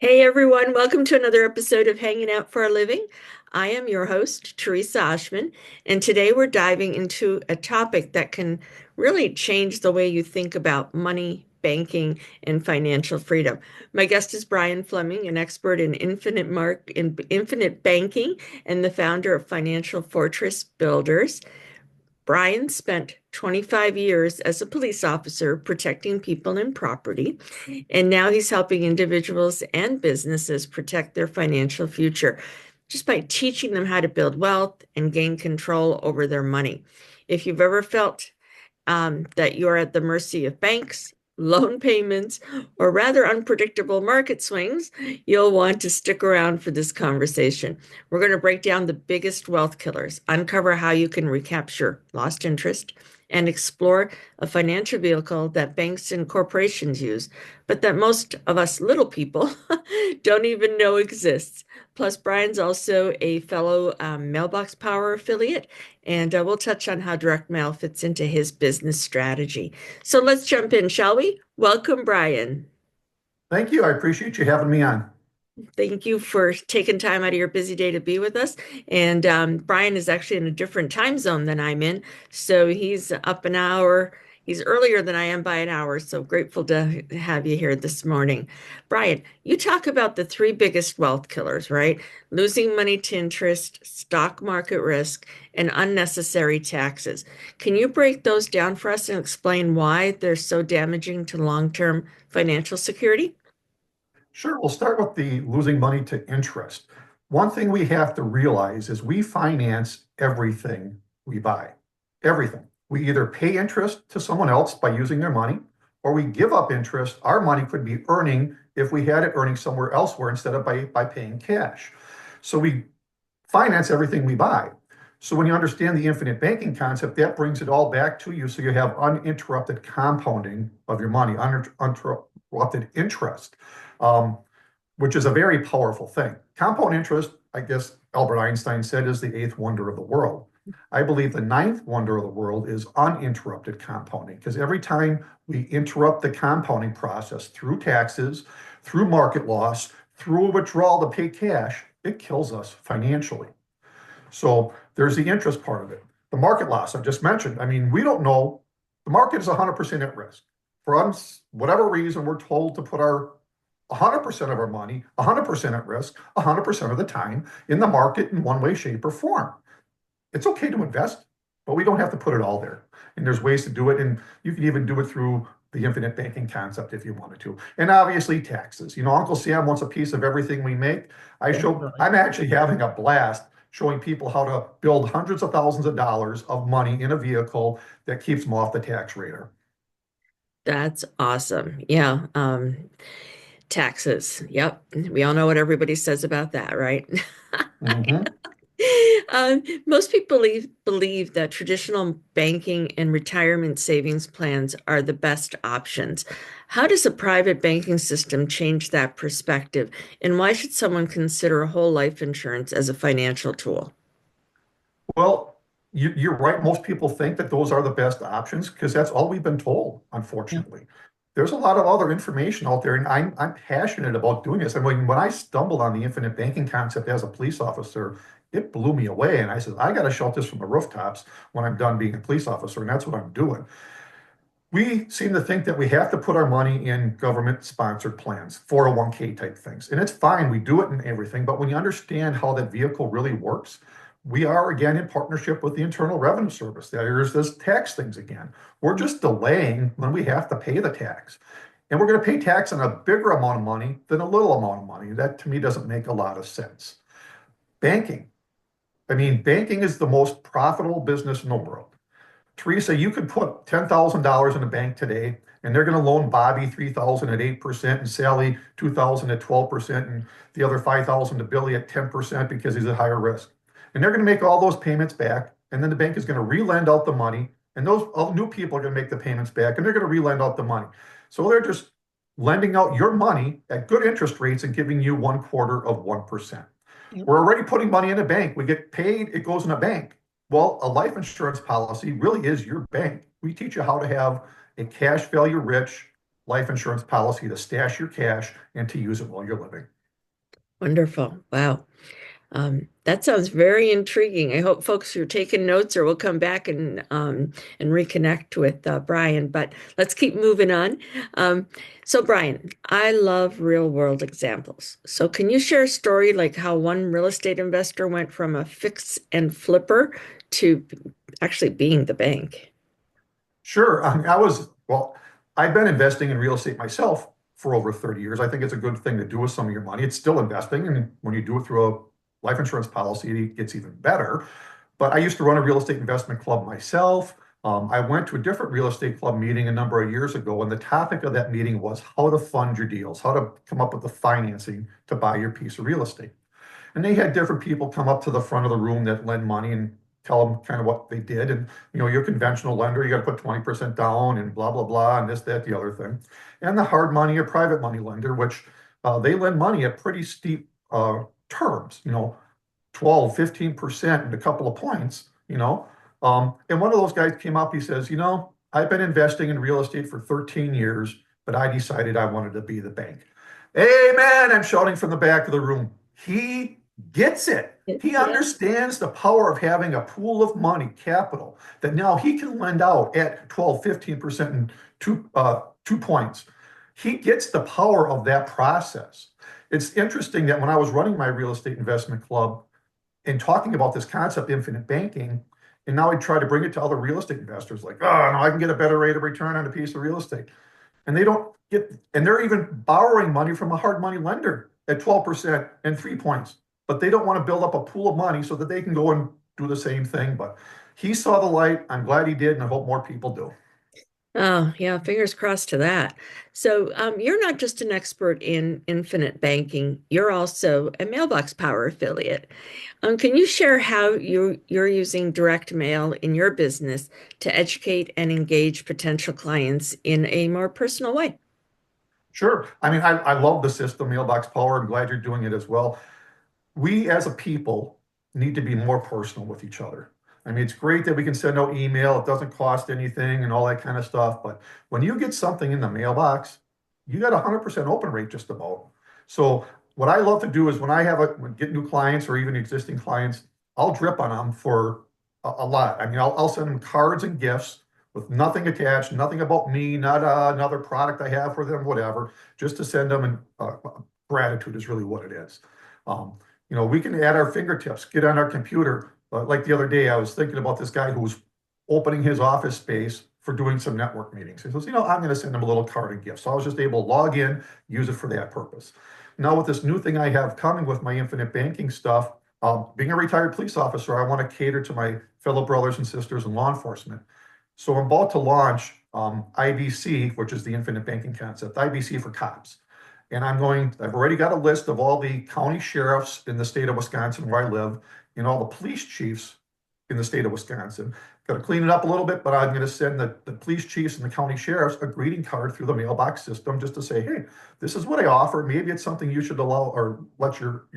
Hey everyone, welcome to another episode of Hanging Out for a Living. I am your host, Teresa Oshman, and today we're diving into a topic that can really change the way you think about money, banking, and financial freedom. My guest is Brian Fleming, an expert in infinite banking and the founder of Financial Fortress Builders. Brian spent 25 years as a police officer protecting people and property, and now he's helping individuals and businesses protect their financial future just by teaching them how to build wealth and gain control over their money. If you've ever felt that you're at the mercy of banks, loan payments, or rather unpredictable market swings, you'll want to stick around for this conversation. We're going to break down the biggest wealth killers, uncover how you can recapture lost interest, and explore a financial vehicle that banks and corporations use, but that most of us little people don't even know exists. Plus, Brian's also a fellow Mailbox Power affiliate, and we'll touch on how direct mail fits into his business strategy. So let's jump in, shall we? Welcome, Brian. Thank you. I appreciate you having me on. Thank you for taking time out of your busy day to be with us. And Brian is actually in a different time zone than I'm in. So he's up an hour. He's earlier than I am by an hour. So grateful to have you here this morning. Brian, you talk about the three biggest wealth killers, right? Losing money to interest, stock market risk, and unnecessary taxes. Can you break those down for us and explain why they're so damaging to long-term financial security? Sure, we'll start with the losing money to interest. One thing we have to realize is we finance everything we buy. Everything. We either pay interest to someone else by using their money, or we give up interest our money could be earning if we had it earning somewhere elsewhere instead of by paying cash. So we finance everything we buy. So when you understand the infinite banking concept, that brings it all back to you. So you have uninterrupted compounding of your money, uninterrupted interest, um, which is a very powerful thing. Compound interest, I guess Albert Einstein said, is the eighth wonder of the world. I believe the ninth wonder of the world is uninterrupted compounding, because every time we interrupt the compounding process through taxes, through market loss, through a withdrawal to pay cash, it kills us financially. So there's the interest part of it. The market loss I just mentioned. I mean, we don't know. The market is 100% at risk. For us, whatever reason, we're told to put our 100% of our money, 100% at risk, 100% of the time in the market in one way, shape, or form. It's okay to invest, but we don't have to put it all there. And there's ways to do it. And you can even do it through the infinite banking concept if you wanted to. And obviously taxes. You know, Uncle Sam wants a piece of everything we make. Definitely. I'm actually having a blast showing people how to build hundreds of thousands of dollars of money in a vehicle that keeps them off the tax radar. That's awesome. Yeah. Taxes. Yep. We all know what everybody says about that, right? Mhm. Most people believe that traditional banking and retirement savings plans are the best options. How does a private banking system change that perspective? And why should someone consider whole life insurance as a financial tool? Well, you're right. Most people think that those are the best options because that's all we've been told, Yeah. unfortunately. There's a lot of other information out there, and I'm passionate about doing this. And when I stumbled on the infinite banking concept as a police officer, it blew me away. And I said, I got to shout this from the rooftops when I'm done being a police officer, and that's what I'm doing. We seem to think that we have to put our money in government sponsored plans, 401k type things. And it's fine, we do it and everything. But when you understand how that vehicle really works, we are again in partnership with the Internal Revenue Service. There's this tax things again. We're just delaying when we have to pay the tax. And we're going to pay tax on a bigger amount of money than a little amount of money. That to me doesn't make a lot of sense. Banking. I mean, banking is the most profitable business in the world. Teresa, you could put $10,000 in the bank today, and they're going to loan Bobby 3,000 at 8% and Sally 2,000 at 12% and the other 5,000 to Billy at 10% because he's at higher risk. And they're going to make all those payments back, and then the bank is going to re-lend out the money, and those all new people are going to make the payments back, and they're going to re-lend out the money. So they're just lending out your money at good interest rates and giving you 1/4 of 1%. Yep. We're already putting money in a bank. We get paid, it goes in a bank. Well, a life insurance policy really is your bank. We teach you how to have a cash value rich life insurance policy to stash your cash and to use it while you're living. Wonderful. Wow. That sounds very intriguing. I hope folks are taking notes or will come back and reconnect with Brian. But let's keep moving on. So, Brian, I love real world examples. So, can you share a story like how one real estate investor went from a fix and flipper to actually being the bank? Sure. Well, I've been investing in real estate myself for over 30 years. I think it's a good thing to do with some of your money. It's still investing. And when you do it through a life insurance policy, it gets even better. But I used to run a real estate investment club myself. I went to a different real estate club meeting a number of years ago, and the topic of that meeting was how to fund your deals, how to come up with the financing to buy your piece of real estate. And they had different people come up to the front of the room that lend money and tell them kind of what they did. And, your conventional lender, you got to put 20% down and blah, blah, blah, and this, that, the other thing. And the hard money or private money lender, which they lend money at pretty steep terms, 12, 15% and a couple of points. And one of those guys came up, he says, I've been investing in real estate for 13 years, but I decided I wanted to be the bank. Amen. I'm shouting from the back of the room. He gets it. He Yeah. understands the power of having a pool of money, capital, that now he can lend out at 12, 15% and 2 points. He gets the power of that process. It's interesting that when I was running my real estate investment club and talking about this concept, infinite banking, and now I try to bring it to other real estate investors, like, oh, no, I can get a better rate of return on a piece of real estate. And they don't get, and they're even borrowing money from a hard money lender at 12% and 3 points, but they don't want to build up a pool of money so that they can go and do the same thing. But he saw the light. I'm glad he did, and I hope more people do. Oh, yeah, fingers crossed to that. So, you're not just an expert in infinite banking, you're also a Mailbox Power affiliate. Can you share how you're using direct mail in your business to educate and engage potential clients in a more personal way? Sure. I mean, I love the system, Mailbox Power. I'm glad you're doing it as well. We as a people need to be more personal with each other. I mean, it's great that we can send out email, it doesn't cost anything and all that kind of stuff. But when you get something in the mailbox, you got a 100% open rate just about. So, what I love to do is when get new clients or even existing clients, I'll drip on them for a lot. I mean, I'll send them cards and gifts with nothing attached, nothing about me, not another product I have for them, whatever, just to send them. And gratitude is really what it is. Um, we can add our fingertips, get on our computer. Like the other day, I was thinking about this guy who was opening his office space for doing some network meetings. He says, I'm going to send him a little card and gift. So I was just able to log in, use it for that purpose. Now, with this new thing I have coming with my infinite banking stuff, being a retired police officer, I want to cater to my fellow brothers and sisters in law enforcement. So I'm about to launch IBC, which is the infinite banking concept, IBC for cops. And I've already got a list of all the county sheriffs in the state of Wisconsin where I live and all the police chiefs in the state of Wisconsin. Got to clean it up a little bit, but I'm going to send the police chiefs and the county sheriffs a greeting card through the mailbox system just to say, hey, this is what I offer. Maybe it's something you should allow or let your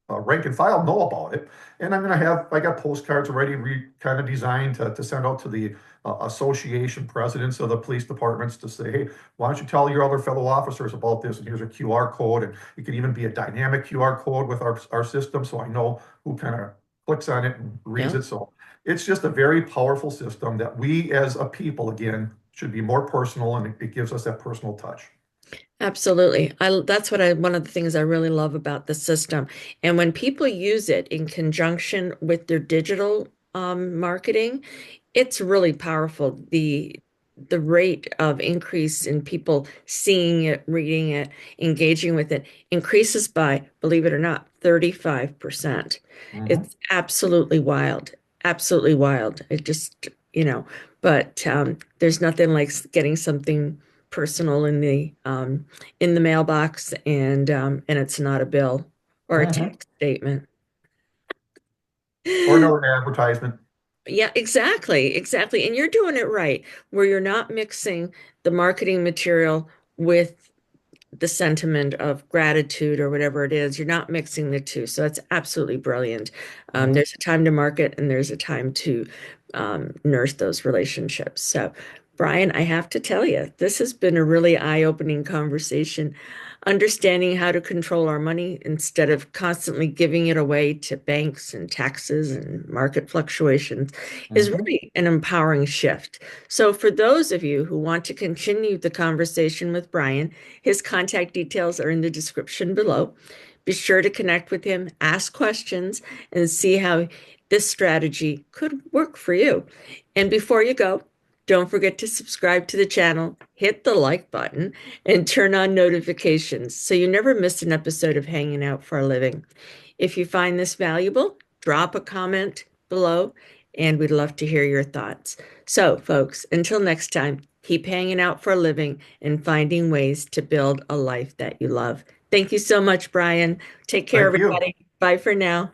rank and file know about it. And I got postcards already kind of designed to send out to the association presidents of the police departments to say, hey, why don't you tell your other fellow officers about this? And here's a QR code. And it can even be a dynamic QR code with our system. So I know who kind of clicks on it and reads Yeah. it. So it's just a very powerful system that we as a people, again, should be more personal, and it gives us that personal touch. Absolutely. That's one of the things I really love about the system. And when people use it in conjunction with their digital marketing, it's really powerful. The rate of increase in people seeing it, reading it, engaging with it increases by, believe it or not, 35%. Mhm. It's absolutely wild. Absolutely wild. It just, but there's nothing like getting something personal in the mailbox and it's not a bill or a Mhm. tax statement. Or another advertisement. Yeah, exactly, exactly. And you're doing it right, where you're not mixing the marketing material with the sentiment of gratitude or whatever it is. You're not mixing the two. So that's absolutely brilliant. Mhm. There's a time to market and there's a time to nurse those relationships. So Brian, I have to tell you, this has been a really eye-opening conversation. Understanding how to control our money instead of constantly giving it away to banks and taxes and market fluctuations is Mhm. really an empowering shift. So, for those of you who want to continue the conversation with Brian, his contact details are in the description below. Be sure to connect with him, ask questions, and see how this strategy could work for you. And before you go, don't forget to subscribe to the channel, hit the like button, and turn on notifications so you never miss an episode of Hanging Out for a Living. If you find this valuable, drop a comment below, and we'd love to hear your thoughts. So, folks, until next time, keep hanging out for a living and finding ways to build a life that you love. Thank you so much, Brian. Take care, Thank you. everybody. Bye for now.